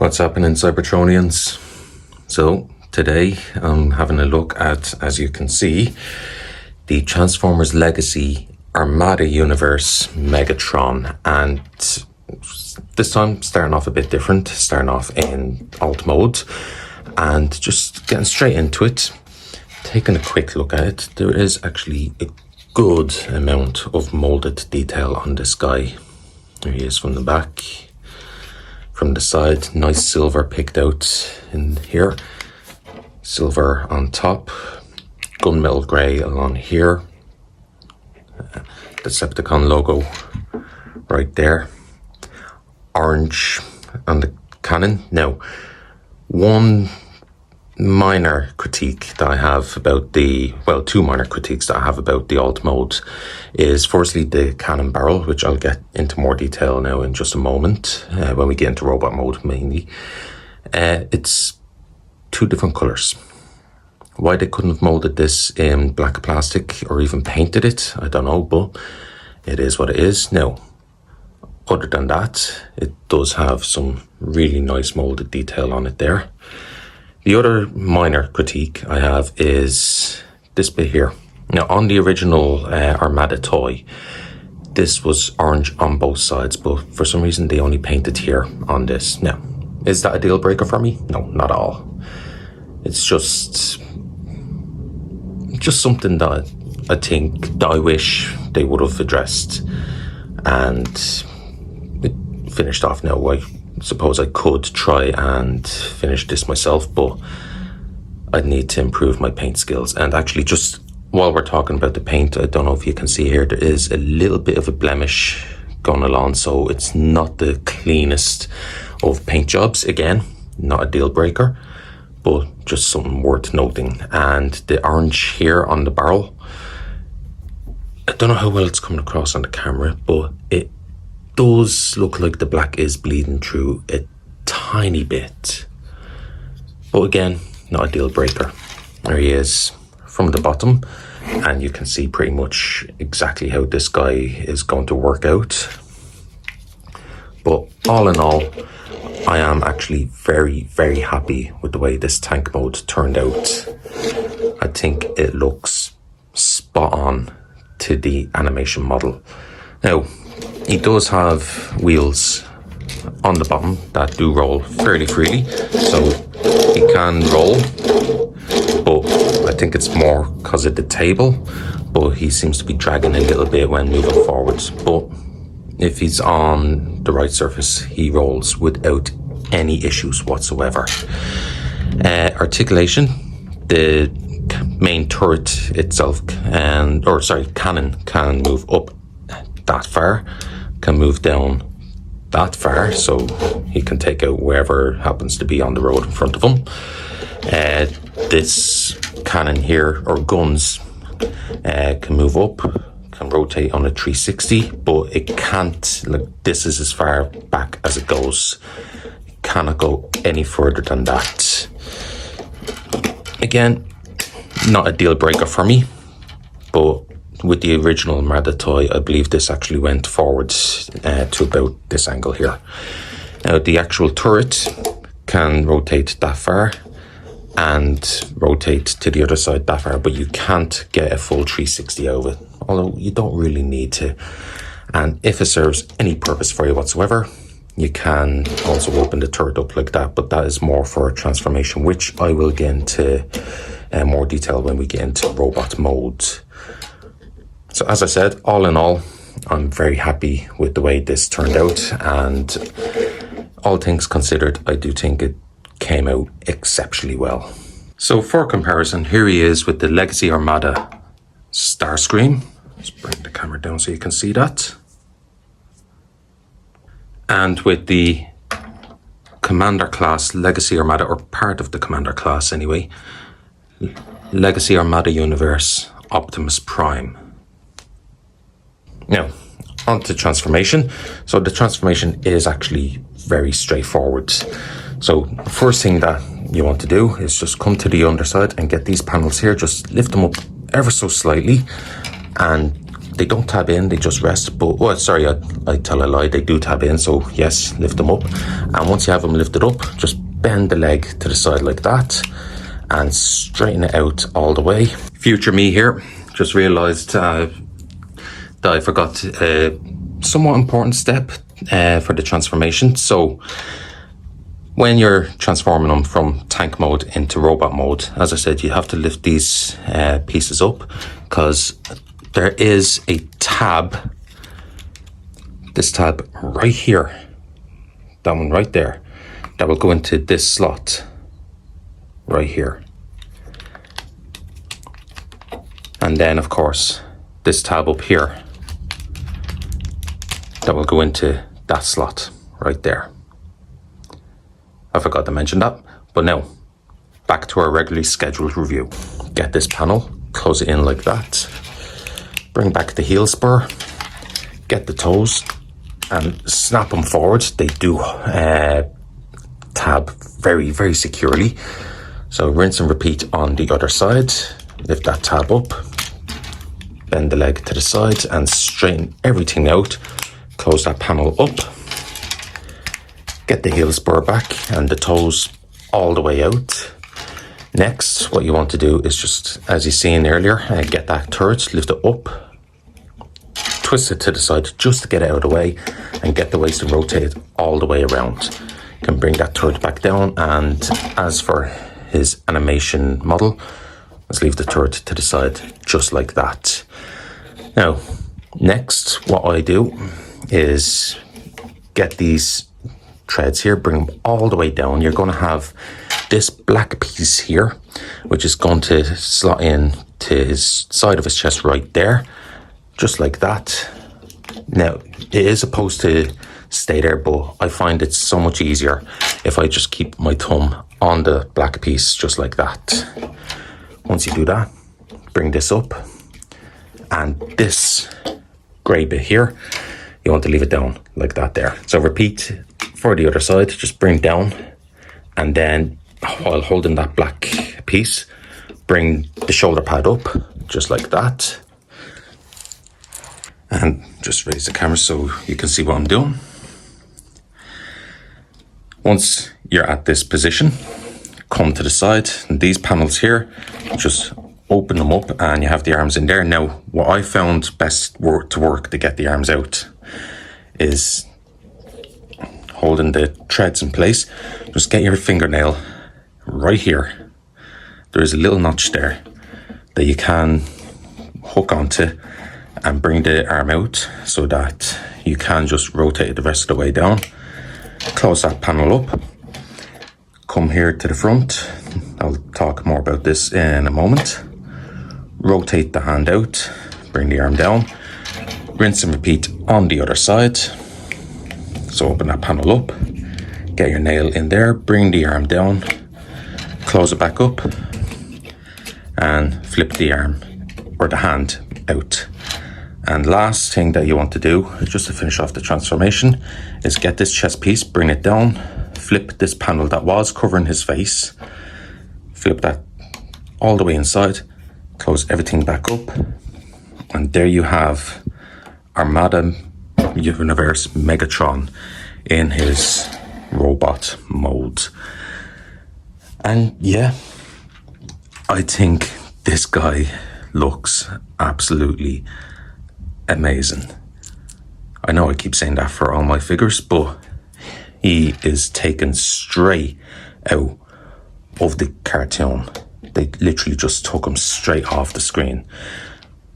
What's happening, Cybertronians? So today I'm having a look at, as you can see, the Transformers Legacy Armada universe Megatron, and this time starting off a bit different, starting off in alt mode and just getting straight into it. Taking a quick look at it, there is actually a good amount of molded detail on this guy. There he is from the back. From the side, nice silver picked out in here. Silver on top. Gunmetal grey along here. Decepticon logo right there. Orange on the cannon. Now, one minor critique that I have about two minor critiques that I have about the alt mode is firstly the cannon barrel, which I'll get into more detail now in just a moment when we get into robot mode mainly. It's two different colours. Why they couldn't have moulded this in black plastic or even painted it, I don't know, but it is what it is. Now, other than that, it does have some really nice moulded detail on it there. The other minor critique I have is this bit here. Now, on the original Armada toy, this was orange on both sides, but for some reason they only painted here on this. Now, is that a deal breaker for me? No, not at all. It's just something that I think that I wish they would have addressed and it finished off. Now, I suppose I could try and finish this myself, but I'd need to improve my paint skills. And actually, just while we're talking about the paint, I don't know if you can see here, there is a little bit of a blemish going along, so it's not the cleanest of paint jobs. Again, not a deal breaker, but just something worth noting. And the orange here on the barrel, I don't know how well it's coming across on the camera, but it does look like the black is bleeding through a tiny bit. But again, not a deal breaker. There he is from the bottom, and you can see pretty much exactly how this guy is going to work out. But all in all, I am actually very, very happy with the way this tank mode turned out. I think it looks spot on to the animation model. Now, he does have wheels on the bottom that do roll fairly freely, so he can roll, but I think it's more because of the table, but he seems to be dragging a little bit when moving forwards. But if he's on the right surface, he rolls without any issues whatsoever. Articulation, the main turret itself cannon can move up that far, can move down that far, so he can take out wherever happens to be on the road in front of him. This cannon here, or guns, can move up, can rotate on a 360, but it can't, like, this is as far back as it goes. It cannot go any further than that. Again, not a deal breaker for me, but with the original Armada toy, I believe this actually went forwards to about this angle here. Now, the actual turret can rotate that far and rotate to the other side that far, but you can't get a full 360 out of it, although you don't really need to. And if it serves any purpose for you whatsoever, you can also open the turret up like that, but that is more for transformation, which I will get into more detail when we get into robot mode. So as I said, all in all, I'm very happy with the way this turned out, and all things considered, I do think it came out exceptionally well. So for comparison, here he is with the Legacy Armada Starscream. Let's bring the camera down so you can see that. And with the Commander class Legacy Armada, or part of the Commander class anyway, Legacy Armada Universe Optimus Prime. Now, on to transformation. So the transformation is actually very straightforward. So the first thing that you want to do is just come to the underside and get these panels here, just lift them up ever so slightly and They don't tab in, they just rest. But, oh, sorry, I tell a lie, they do tab in. So yes, lift them up. And once you have them lifted up, just bend the leg to the side like that and straighten it out all the way. Future me here, just realized that I forgot a somewhat important step for the transformation. So when you're transforming them from tank mode into robot mode, as I said, you have to lift these pieces up, because there is a tab, this tab right here, that one right there, that will go into this slot right here. And then of course this tab up here that will go into that slot right there. I forgot to mention that. But now back to our regularly scheduled review. Get this panel, close it in like that, bring back the heel spur, get the toes and snap them forward. They do tab very, very securely. So rinse and repeat on the other side. Lift that tab up, bend the leg to the side and straighten everything out. Close that panel up, get the heel spur back and the toes all the way out. Next, what you want to do is just, as you seen earlier, get that turret, lift it up, twist it to the side just to get it out of the way and get the waist rotated all the way around. You can bring that turret back down, and as for his animation model, let's leave the turret to the side just like that. Now, next, what I do is get these threads here, bring them all the way down. You're going to have this black piece here, which is going to slot in to his side of his chest right there, just like that. Now, it is supposed to stay there, but I find it's so much easier if I just keep my thumb on the black piece, just like that. Once you do that, bring this up, and this grey bit here, you want to leave it down like that there. So repeat for the other side, just bring down, and then while holding that black piece, bring the shoulder pad up, just like that. And just raise the camera so you can see what I'm doing. Once you're at this position, come to the side, and these panels here, just open them up and you have the arms in there. Now, what I found best to work to get the arms out is holding the threads in place. Just get your fingernail right here. There is a little notch there that you can hook onto and bring the arm out so that you can just rotate it the rest of the way down. Close that panel up. Come here to the front. I'll talk more about this in a moment. Rotate the hand out, bring the arm down, rinse and repeat on the other side. So open that panel up, get your nail in there, bring the arm down, close it back up, and flip the arm or the hand out. And last thing that you want to do, just to finish off the transformation, is get this chest piece, bring it down, flip this panel that was covering his face, flip that all the way inside, close everything back up, and there you have Armada Universe Megatron in his robot mode. And yeah, I think this guy looks absolutely amazing. I know I keep saying that for all my figures, but he is taken straight out of the cartoon. They literally just took him straight off the screen.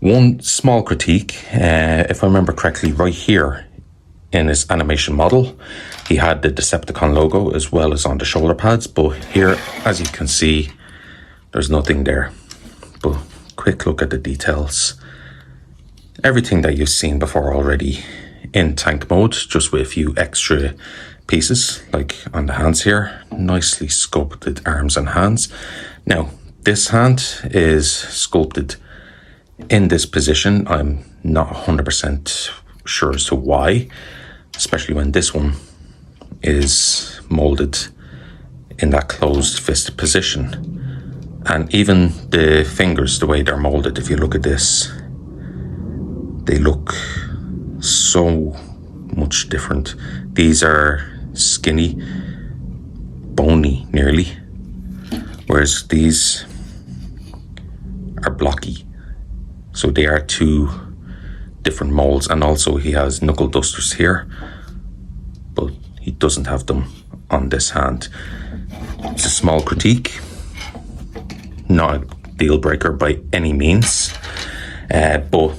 One small critique, if I remember correctly, right here in his animation model, he had the Decepticon logo as well as on the shoulder pads, but here, as you can see, there's nothing there. But quick look at the details. Everything that you've seen before already in tank mode, just with a few extra pieces, like on the hands here, nicely sculpted arms and hands. Now, this hand is sculpted in this position. I'm not 100% sure as to why, especially when this one is molded in that closed fist position. And even the fingers, the way they're molded, if you look at this, they look so much different. These are skinny, bony nearly, whereas these are blocky. So they are two different molds, and also he has knuckle dusters here, but he doesn't have them on this hand. It's a small critique, not a deal breaker by any means, but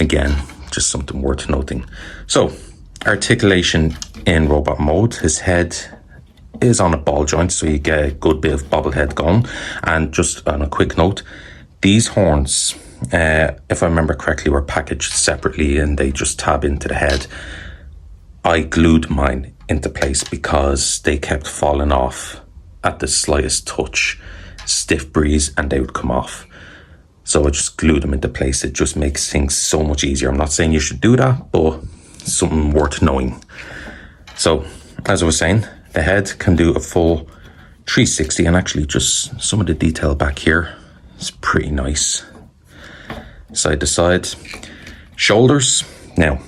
again, just something worth noting. So, articulation in robot mode. His head is on a ball joint, so you get a good bit of bobblehead going. And just on a quick note, these horns, if I remember correctly, were packaged separately and they just tab into the head. I glued mine into place because they kept falling off at the slightest touch, stiff breeze, and they would come off. So I just glued them into place. It just makes things so much easier. I'm not saying you should do that, but something worth knowing. So, as I was saying, the head can do a full 360, and actually just some of the detail back here is pretty nice. Side to side. Shoulders. Now,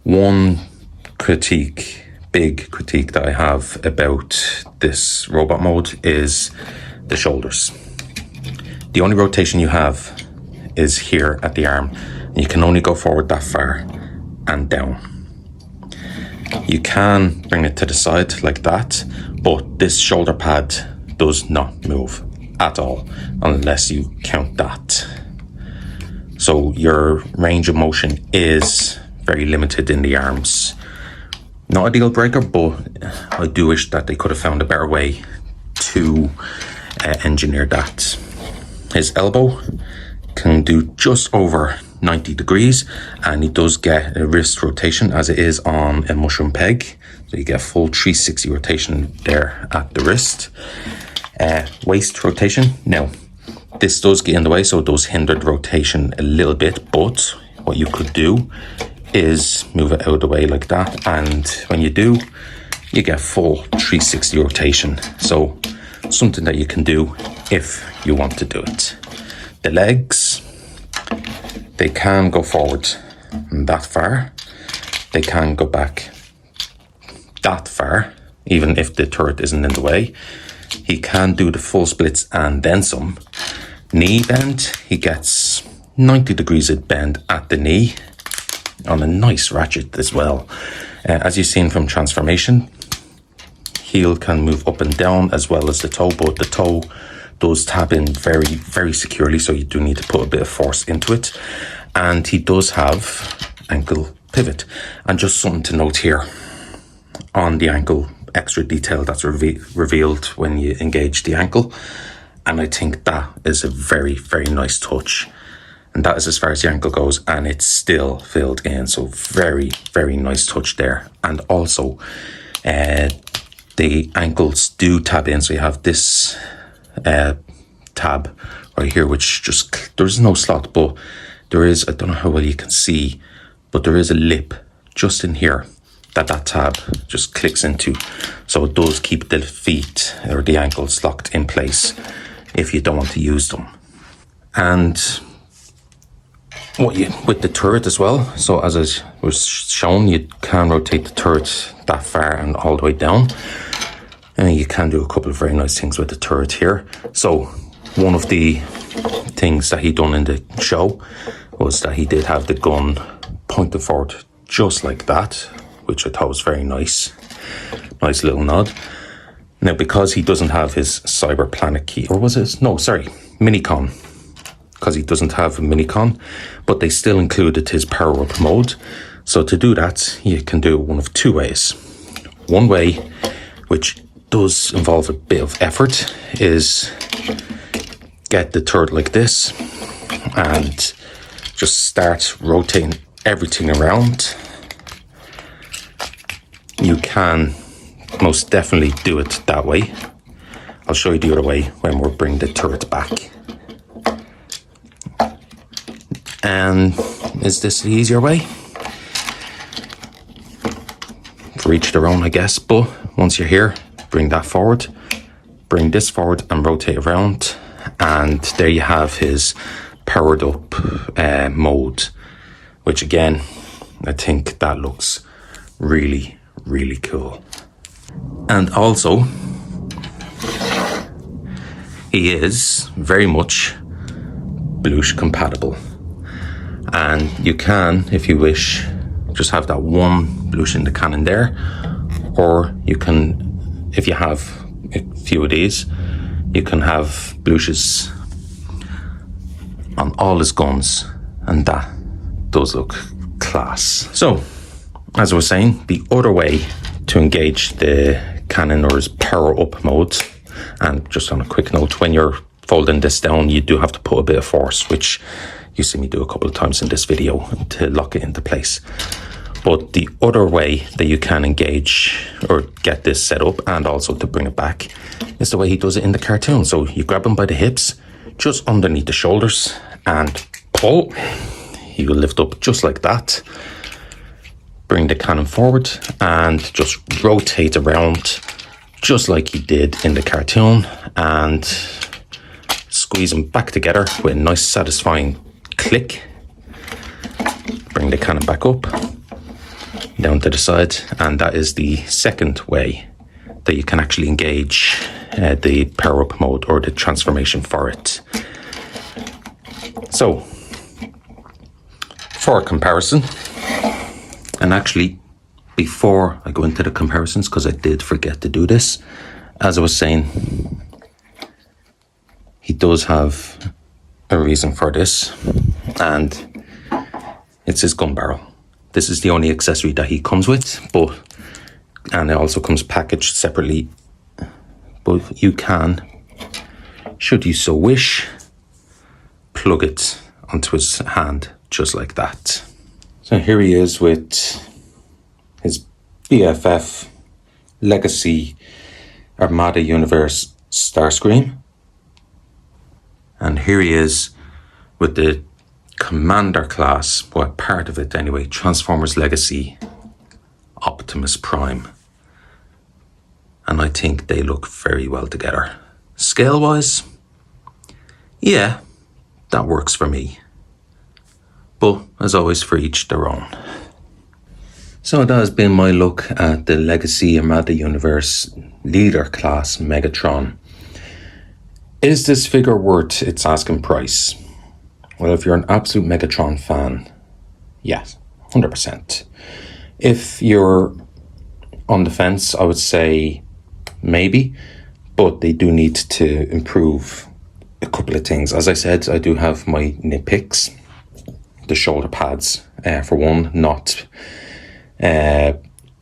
one big critique that I have about this robot mode is the shoulders. The only rotation you have is here at the arm, and you can only go forward that far and down. You can bring it to the side like that, but this shoulder pad does not move at all unless you count that. So your range of motion is very limited in the arms. Not a deal breaker, but I do wish that they could have found a better way to engineer that. His elbow can do just over 90 degrees, and he does get a wrist rotation as it is on a mushroom peg. So you get a full 360 rotation there at the wrist. Waist rotation. Now, this does get in the way, so it does hinder the rotation a little bit, but what you could do is move it out of the way like that, and when you do, you get full 360 rotation. So something that you can do if you want to do it. The legs, they can go forward that far, they can go back that far, even if the turret isn't in the way. He can do the full splits and then some. Knee bend, he gets 90 degrees of bend at the knee on a nice ratchet as well. As you've seen from transformation, heel can move up and down as well as the toe, but the toe does tap in very, very securely, so you do need to put a bit of force into it. And he does have ankle pivot. And just something to note here on the ankle, extra detail that's revealed when you engage the ankle. And I think that is a very, very nice touch. And that is as far as the ankle goes, and it's still filled in. So very, very nice touch there. And also, the ankles do tab in. So you have this tab right here, which just, there's no slot, but there is, I don't know how well you can see, but there is a lip just in here that tab just clicks into. So it does keep the feet or the ankles locked in place if you don't want to use them. And with the turret as well, so as it was shown, you can rotate the turret that far and all the way down, and you can do a couple of very nice things with the turret here. So one of the things that he done in the show was that he did have the gun pointed forward just like that, which I thought was very nice little nod. Now, because he doesn't have his cyber planet key, or was it, no, sorry, minicon, because he doesn't have a minicon, but they still included his power up mode. So to do that, you can do it one of two ways. One way, which does involve a bit of effort, is get the turret like this and just start rotating everything around. You can most definitely do it that way. I'll show you the other way when we bring the turret back. And is this the easier way? For each their own, I guess, but once you're here, bring that forward, bring this forward and rotate around, and there you have his powered up mode. which again, I think that looks really, really cool. And also, he is very much Bluche compatible. And you can, if you wish, just have that one Bluche in the cannon there. Or you can, if you have a few of these, you can have Bluches on all his guns. And that does look class. So, as I was saying, the other way to engage the cannon or his power up mode, and just on a quick note, when you're folding this down, you do have to put a bit of force, which you see me do a couple of times in this video to lock it into place. But the other way that you can engage or get this set up and also to bring it back is the way he does it in the cartoon. So you grab him by the hips, just underneath the shoulders, and pull. He will lift up just like that. Bring the cannon forward and just rotate around just like he did in the cartoon, and squeeze them back together with a nice satisfying click. Bring the cannon back up, down to the side, and that is the second way that you can actually engage the power up mode or the transformation for it. So, for a comparison, and actually, before I go into the comparisons, because I did forget to do this, as I was saying, he does have a reason for this, and it's his gun barrel. This is the only accessory that he comes with, and it also comes packaged separately. But you can, should you so wish, plug it onto his hand just like that. So here he is with his BFF Legacy Armada Universe Starscream. And here he is with the Commander class, well, part of it anyway, Transformers Legacy Optimus Prime. And I think they look very well together. Scale-wise, yeah, that works for me. But, as always, for each their own. So that has been my look at the Legacy Armada Universe Leader Class Megatron. Is this figure worth its asking price? Well, if you're an absolute Megatron fan, yes, 100%. If you're on the fence, I would say maybe, but they do need to improve a couple of things. As I said, I do have my nitpicks. The shoulder pads, for one, not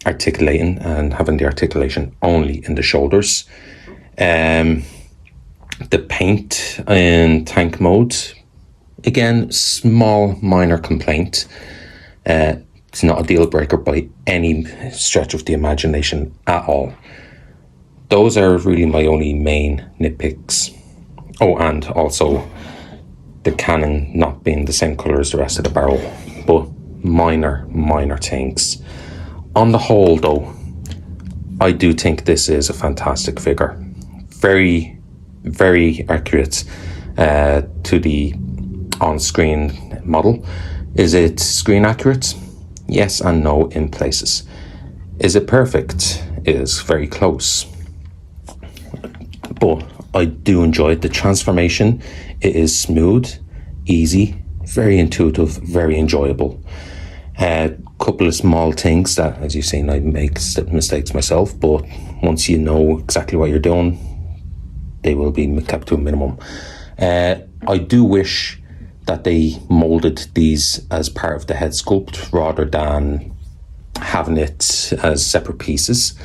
articulating and having the articulation only in the shoulders. The paint in tank mode, again, small minor complaint. It's not a deal breaker by any stretch of the imagination at all. Those are really my only main nitpicks. Oh, and also the cannon not being the same colour as the rest of the barrel, but minor things. On the whole, though, I do think this is a fantastic figure. Very, very accurate to the on-screen model. Is it screen accurate? Yes and no in places. Is it perfect? It is very close. But I do enjoy it. The transformation, it is smooth, easy, very intuitive, very enjoyable. Couple of small things that, as you've seen, I make mistakes myself, but once you know exactly what you're doing, they will be kept to a minimum. I do wish that they molded these as part of the head sculpt rather than having it as separate pieces,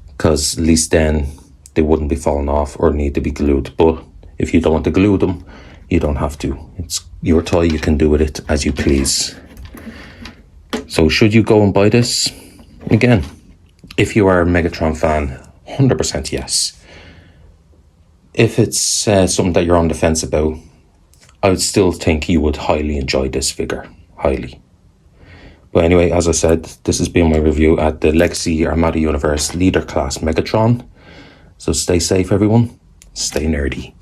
because at least then they wouldn't be falling off or need to be glued. But if you don't want to glue them, you don't have to. It's your toy, you can do with it as you please. So should you go and buy this? Again, if you are a Megatron fan, 100% yes. If it's something that you're on the fence about, I would still think you would highly enjoy this figure. Highly. But anyway, as I said, this has been my review at the Legacy Armada Universe Leader Class Megatron. So stay safe, everyone. Stay nerdy.